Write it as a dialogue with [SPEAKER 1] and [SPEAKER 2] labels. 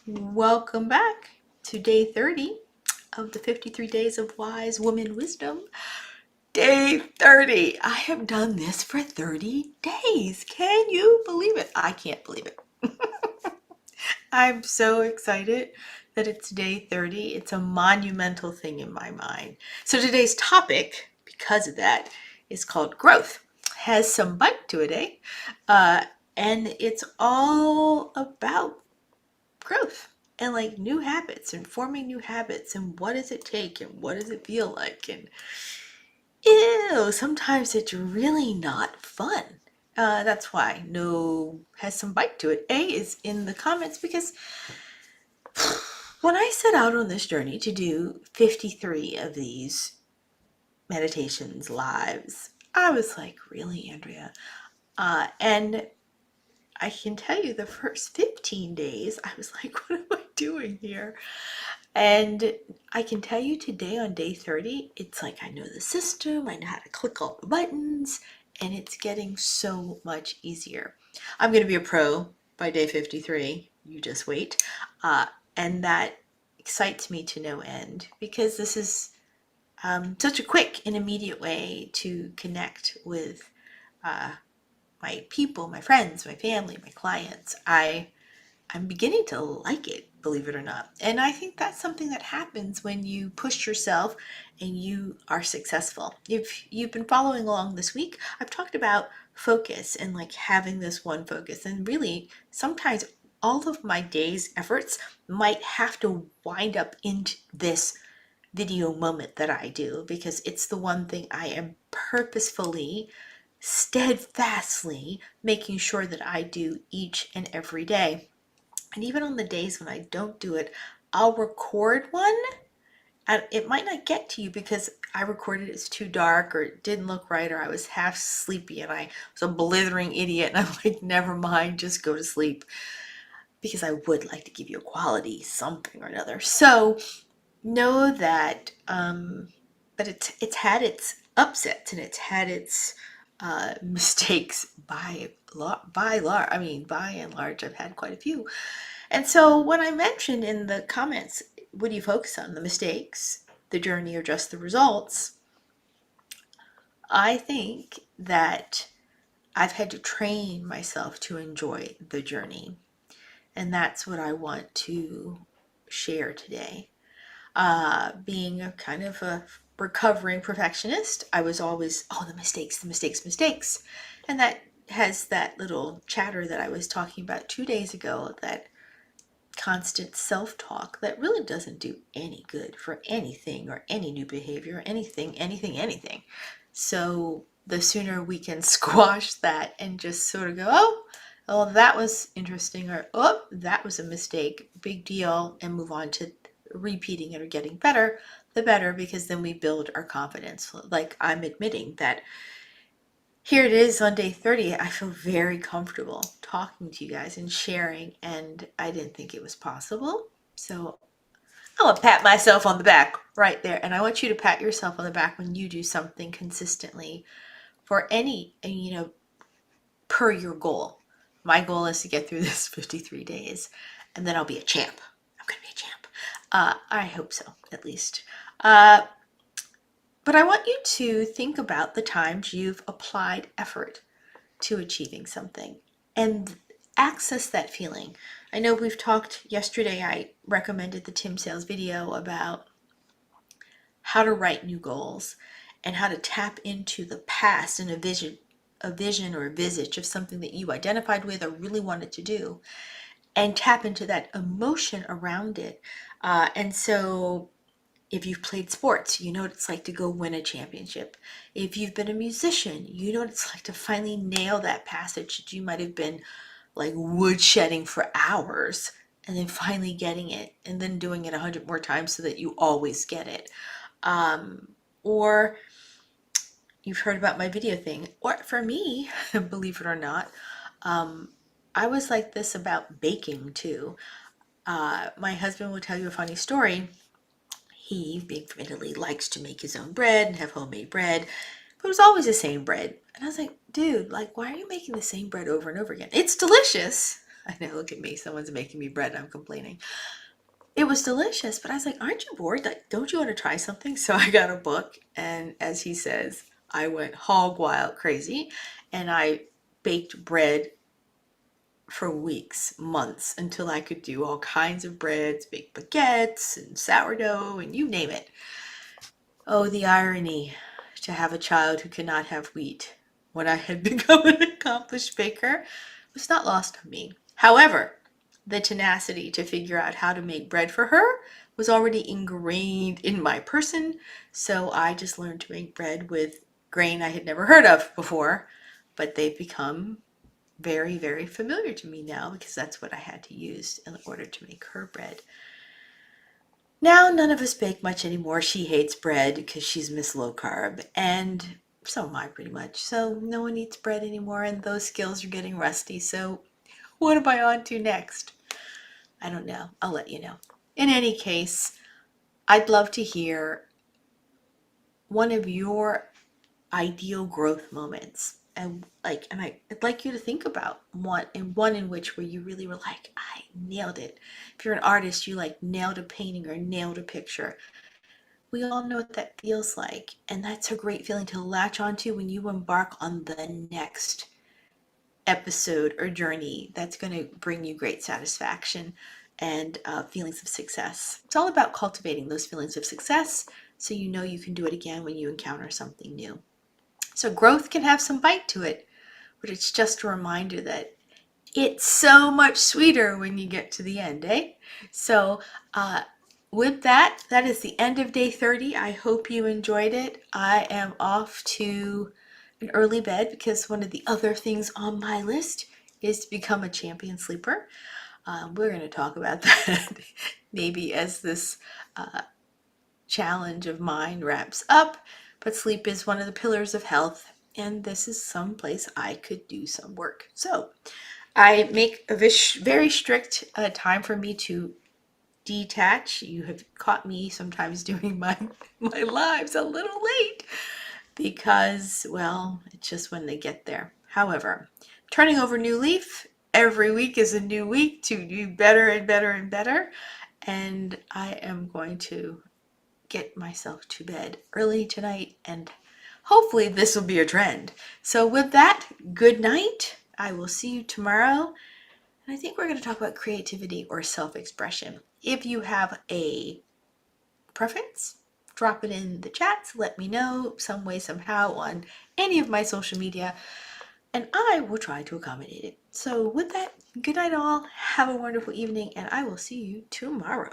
[SPEAKER 1] Welcome back to day 30 of the 53 Days of Wise Woman Wisdom. Day 30. I have done this for 30 days. Can you believe it? I can't believe it. I'm so excited that it's day 30. It's a monumental thing in my mind. So today's topic, because of that, is called growth. Has some bite to it, eh? Uh, and it's all about growth and like new habits and forming new habits and what does it take and what does it feel like and ew, sometimes it's really not fun. That's why no has some bite to it. A is in the comments because when I set out on this journey to do 53 of these meditations lives, I was like, really, Andrea? And I can tell you the first 15 days, I was like, what am I doing here? And I can tell you today on day 30, it's like I know the system, I know how to click all the buttons, and it's getting so much easier. I'm going to be a pro by day 53. You just wait. And that excites me to no end because this is such a quick and immediate way to connect with my people, my friends, my family, my clients. I'm beginning to like it, believe it or not. And I think that's something that happens when you push yourself and you are successful. If you've been following along this week, I've talked about focus and like having this one focus. And really, sometimes all of my day's efforts might have to wind up into this video moment that I do because it's the one thing I am purposefully, steadfastly making sure that I do each and every day. And even on the days when I don't do it, I'll record one and it might not get to you because I recorded it's too dark or it didn't look right or I was half sleepy and I was a blithering idiot and I'm like, never mind, just go to sleep because I would like to give you a quality something or another. So know that, but it's had its upsets and it's had its mistakes by and large. I've had quite a few. And so when I mentioned in the comments, what do you focus on? The mistakes, the journey, or just the results? I think that I've had to train myself to enjoy the journey. And that's what I want to share today. Being a kind of a recovering perfectionist, I was always, the mistakes, the mistakes, mistakes. And that has that little chatter that I was talking about 2 days ago, that constant self-talk that really doesn't do any good for anything or any new behavior, anything. So the sooner we can squash that and just sort of go, oh, that was interesting, or oh, that was a mistake, big deal, and move on to repeating it or getting better, the better, because then we build our confidence. Like I'm admitting that here it is on day 30. I feel very comfortable talking to you guys and sharing, and I didn't think it was possible. So I want to pat myself on the back right there. And I want you to pat yourself on the back when you do something consistently for any, per your goal. My goal is to get through this 53 days, and then I'll be a champ. I'm going to be a champ. I hope so, at least. But I want you to think about the times you've applied effort to achieving something and access that feeling. I know we've talked yesterday, I recommended the Tim Sales video about how to write new goals and how to tap into the past and a vision or a visage of something that you identified with or really wanted to do, and tap into that emotion around it. And so if you've played sports, you know what it's like to go win a championship. If you've been a musician, you know what it's like to finally nail that passage that you might have been like woodshedding for hours and then finally getting it and then doing it 100 more times so that you always get it. Or you've heard about my video thing. Or for me, believe it or not, I was like this about baking too. My husband will tell you a funny story. He, being from Italy, likes to make his own bread and have homemade bread, but it was always the same bread. And I was like, dude, like, why are you making the same bread over and over again? It's delicious, I know, look at me. Someone's making me bread and I'm complaining. It was delicious, but I was like, aren't you bored? Like, don't you want to try something? So I got a book, and as he says, I went hog wild crazy, and I baked bread for weeks, months, until I could do all kinds of breads, bake baguettes and sourdough and you name it. Oh, the irony to have a child who cannot have wheat when I had become an accomplished baker was not lost on me. However, the tenacity to figure out how to make bread for her was already ingrained in my person, so I just learned to make bread with grain I had never heard of before, but they've become very, very familiar to me now because that's what I had to use in order to make her bread. Now, none of us bake much anymore. She hates bread because she's Miss Low Carb, and so am I pretty much. So no one eats bread anymore, and those skills are getting rusty. So what am I on to next? I don't know. I'll let you know. In any case, I'd love to hear one of your ideal growth moments, I'd like you to think about one in which where you really were like, I nailed it. If you're an artist, you like nailed a painting or nailed a picture. We all know what that feels like, and that's a great feeling to latch onto when you embark on the next episode or journey that's going to bring you great satisfaction and feelings of success. It's all about cultivating those feelings of success so you know you can do it again when you encounter something new. So growth can have some bite to it, but it's just a reminder that it's so much sweeter when you get to the end, eh? So with that, that is the end of day 30. I hope you enjoyed it. I am off to an early bed because one of the other things on my list is to become a champion sleeper. We're going to talk about that maybe as this challenge of mine wraps up, but sleep is one of the pillars of health, and this is some place I could do some work. So I make a very strict time for me to detach. You have caught me sometimes doing my lives a little late because, well, it's just when they get there. However, turning over new leaf, every week is a new week to do better and better and better, and I am going to get myself to bed early tonight, and hopefully this will be a trend. So with that, good night. I will see you tomorrow. And I think we're going to talk about creativity or self-expression. If you have a preference, drop it in the chats. Let me know some way, somehow on any of my social media, and I will try to accommodate it. So with that, good night all. Have a wonderful evening, and I will see you tomorrow.